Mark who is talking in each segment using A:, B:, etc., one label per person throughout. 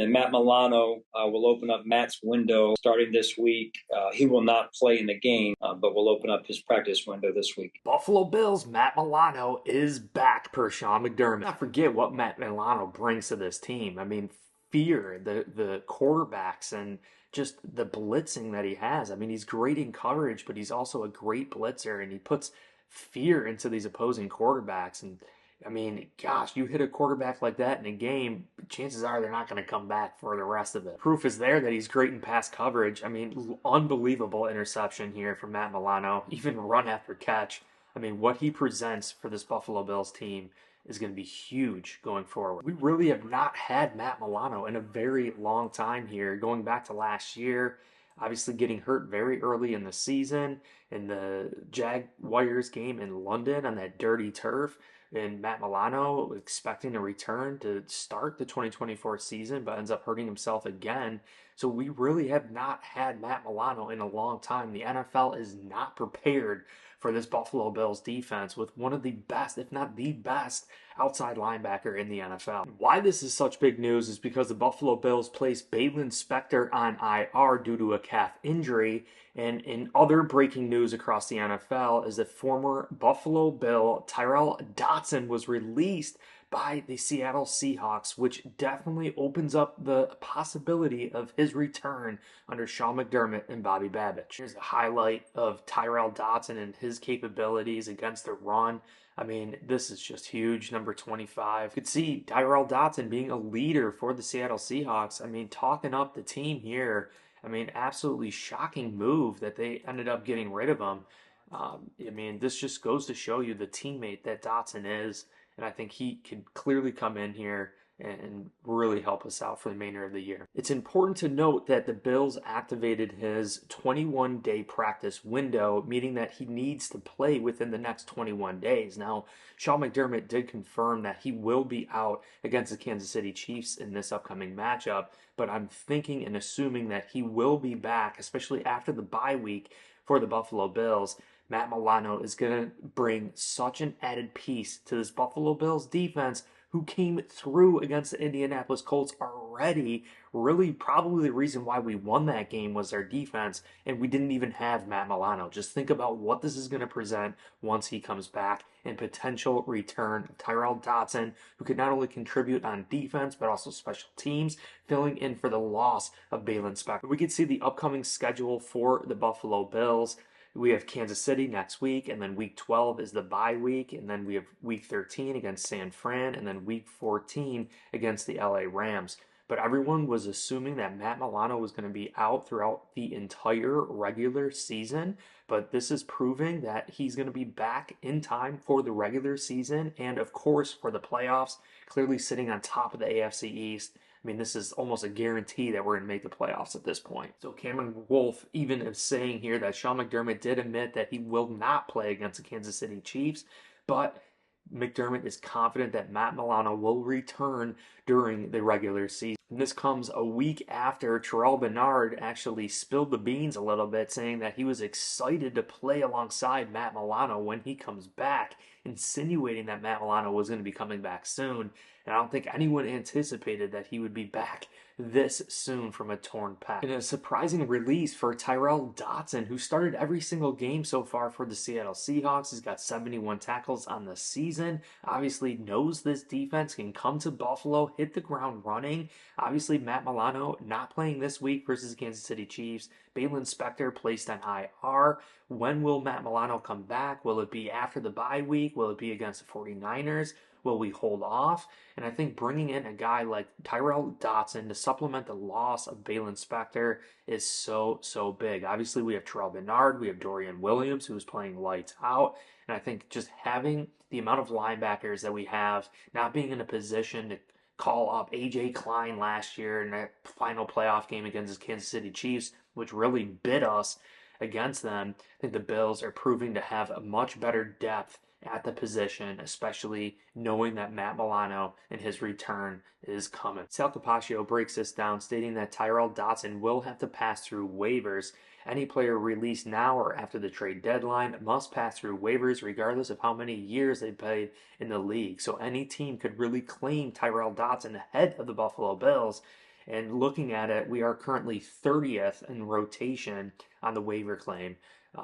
A: And Matt Milano will open up Matt's window starting this week. He will not play in the game, but will open up his practice window this week.
B: Buffalo Bills Matt Milano is back per Sean McDermott. Not forget what Matt Milano brings to this team. I mean, fear, the quarterbacks, and just the blitzing that he has. I mean, he's great in coverage, but he's also a great blitzer, and he puts fear into these opposing quarterbacks. And I mean, gosh, you hit a quarterback like that in a game, chances are they're not going to come back for the rest of it. Proof is there that he's great in pass coverage. I mean, unbelievable interception here from Matt Milano, even run after catch. I mean, what he presents for this Buffalo Bills team is going to be huge going forward. We really have not had Matt Milano in a very long time here, going back to last year. Obviously, getting hurt very early in the season in the Jaguars game in London on that dirty turf. And Matt Milano expecting a return to start the 2024 season, but ends up hurting himself again. So we really have not had Matt Milano in a long time. The NFL is not prepared for this Buffalo Bills defense with one of the best, if not the best, outside linebacker in the NFL. Why this is such big news is because the Buffalo Bills placed Baylon Spector on IR due to a calf injury. And in other breaking news across the NFL is that former Buffalo Bill Tyrel Dodson was released by the Seattle Seahawks, which definitely opens up the possibility of his return under Sean McDermott and Bobby Babich. Here's a highlight of Tyrel Dodson and his capabilities against the run. I mean, this is just huge. Number 25. You could see Tyrel Dodson being a leader for the Seattle Seahawks. I mean, talking up the team here. I mean, absolutely shocking move that they ended up getting rid of him. I mean, this just goes to show you the teammate that Dotson is. And I think he can clearly come in here and really help us out for the remainder of the year. It's important to note that the Bills activated his 21-day practice window, meaning that he needs to play within the next 21 days. Now, Sean McDermott did confirm that he will be out against the Kansas City Chiefs in this upcoming matchup, but I'm thinking and assuming that he will be back, especially after the bye week for the Buffalo Bills. Matt Milano is going to bring such an added piece to this Buffalo Bills defense who came through against the Indianapolis Colts already. Really, probably the reason why we won that game was their defense, and we didn't even have Matt Milano. Just think about what this is going to present once he comes back, and potential return of Tyrel Dodson, who could not only contribute on defense, but also special teams, filling in for the loss of Baylon Spector. We could see the upcoming schedule for the Buffalo Bills. We have Kansas City next week, and then week 12 is the bye week, and then we have week 13 against San Fran, and then week 14 against the LA Rams. But everyone was assuming that Matt Milano was going to be out throughout the entire regular season, but this is proving that he's going to be back in time for the regular season, and of course for the playoffs, clearly sitting on top of the AFC East. I mean, this is almost a guarantee that we're going to make the playoffs at this point. So Cameron Wolfe even is saying here that Sean McDermott did admit that he will not play against the Kansas City Chiefs, but McDermott is confident that Matt Milano will return during the regular season. And this comes a week after Terrell Bernard actually spilled the beans a little bit, saying that he was excited to play alongside Matt Milano when he comes back, insinuating that Matt Milano was going to be coming back soon. And I don't think anyone anticipated that he would be back this soon from a torn pec. And a surprising release for Tyrel Dodson, who started every single game so far for the Seattle Seahawks. He's got 71 tackles on the season. Obviously knows this defense can come to Buffalo, hit the ground running. Obviously, Matt Milano not playing this week versus the Kansas City Chiefs. Baylon Spector placed on IR. When will Matt Milano come back? Will it be after the bye week? Will it be against the 49ers? Will we hold off? And I think bringing in a guy like Tyrel Dodson to supplement the loss of Baylon Spector is so big. Obviously, we have Terrell Bernard, we have Dorian Williams, who's playing lights out. And I think just having the amount of linebackers that we have, not being in a position to call up A.J. Klein last year in that final playoff game against the Kansas City Chiefs, which really bit us against them. I think the Bills are proving to have a much better depth at the position, especially knowing that Matt Milano and his return is coming. Sal Capaccio breaks this down, stating that Tyrel Dodson will have to pass through waivers. Any player released now or after the trade deadline must pass through waivers regardless of how many years they played in the league. So any team could really claim Tyrel Dodson ahead of the Buffalo Bills. And looking at it, we are currently 30th in rotation on the waiver claim.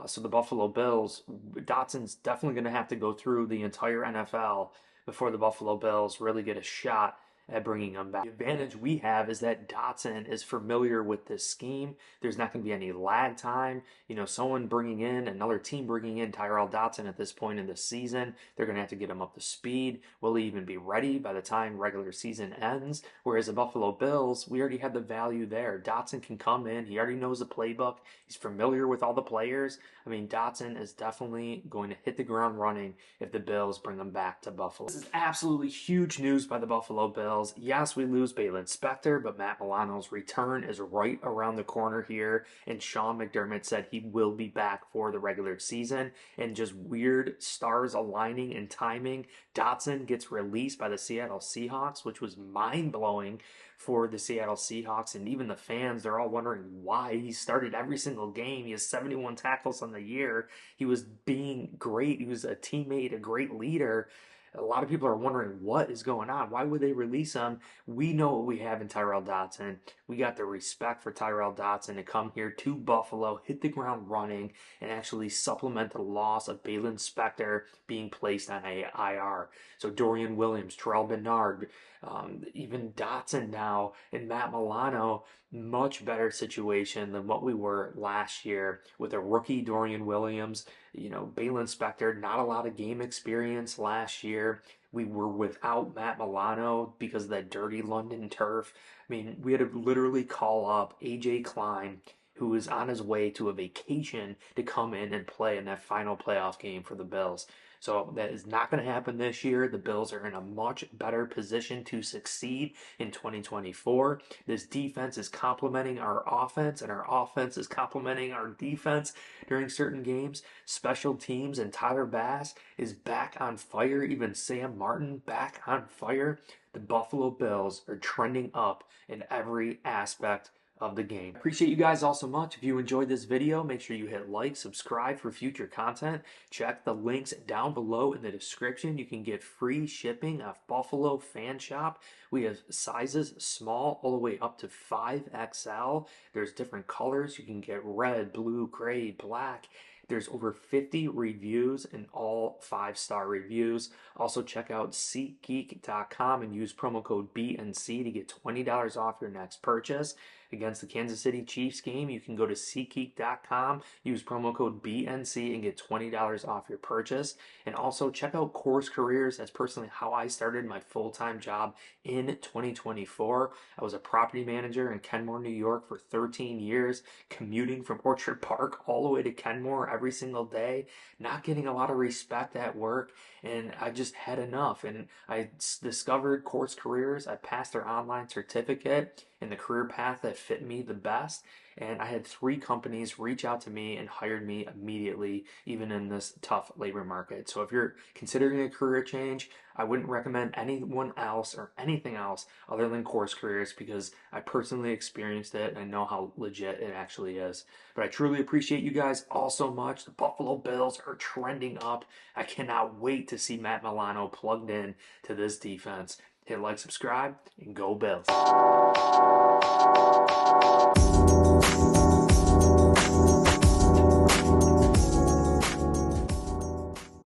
B: So the Buffalo Bills, Dotson's definitely going to have to go through the entire NFL before the Buffalo Bills really get a shot at bringing him back. The advantage we have is that Dodson is familiar with this scheme. There's not going to be any lag time. Someone bringing in, another team bringing in Tyrel Dodson at this point in the season, they're going to have to get him up to speed. Will he even be ready by the time regular season ends? Whereas the Buffalo Bills, we already have the value there. Dodson can come in. He already knows the playbook. He's familiar with all the players. I mean, Dodson is definitely going to hit the ground running if the Bills bring him back to Buffalo. This is absolutely huge news by the Buffalo Bills. Yes, we lose Baylon Spector, but Matt Milano's return is right around the corner here, and Sean McDermott said he will be back for the regular season. And just weird stars aligning and timing, Dodson gets released by the Seattle Seahawks, which was mind-blowing for the Seattle Seahawks, and even the fans, they're all wondering why. He started every single game. He has 71 tackles on the year. He was being great. He was a teammate, a great leader. A lot of people are wondering what is going on. Why would they release him? We know what we have in Tyrel Dodson. We got the respect for Tyrel Dodson to come here to Buffalo, hit the ground running, and actually supplement the loss of Baylon Spector being placed on a IR. So Dorian Williams, Terrell Bernard, even Dodson now, and Matt Milano, much better situation than what we were last year with a rookie Dorian Williams. Baylon Spector, not a lot of game experience last year. We were without Matt Milano because of that dirty London turf. I mean, we had to literally call up A.J. Klein, who was on his way to a vacation, to come in and play in that final playoff game for the Bills. So that is not going to happen this year. The Bills are in a much better position to succeed in 2024. This defense is complementing our offense, and our offense is complementing our defense during certain games. Special teams and Tyler Bass is back on fire. Even Sam Martin back on fire. The Buffalo Bills are trending up in every aspect of the game. Appreciate you guys all so much. If you enjoyed this video, make sure you hit like, subscribe for future content. Check the links down below in the description. You can get free shipping off Buffalo Fan Shop. We have sizes small all the way up to 5XL. There's different colors. You can get red, blue, gray, black. There's over 50 reviews and all 5-star reviews. Also check out SeatGeek.com and use promo code BNC to get $20 off your next purchase. Against the Kansas City Chiefs game, you can go to SeatGeek.com, use promo code BNC and get $20 off your purchase. And also check out Course Careers. That's personally how I started my full-time job in 2024. I was a property manager in Kenmore, New York for 13 years, commuting from Orchard Park all the way to Kenmore every single day, not getting a lot of respect at work, and I just had enough. And I discovered Course Careers. I passed their online certificate in the career path that fit me the best, and I had 3 companies reach out to me and hired me immediately, even in this tough labor market. So if you're considering a career change, I wouldn't recommend anyone else or anything else other than Course Careers, because I personally experienced it and I know how legit it actually is. But I truly appreciate you guys all so much. The Buffalo Bills are trending up. I cannot wait to see Matt Milano plugged in to this defense. Hit like, subscribe, and go Bills.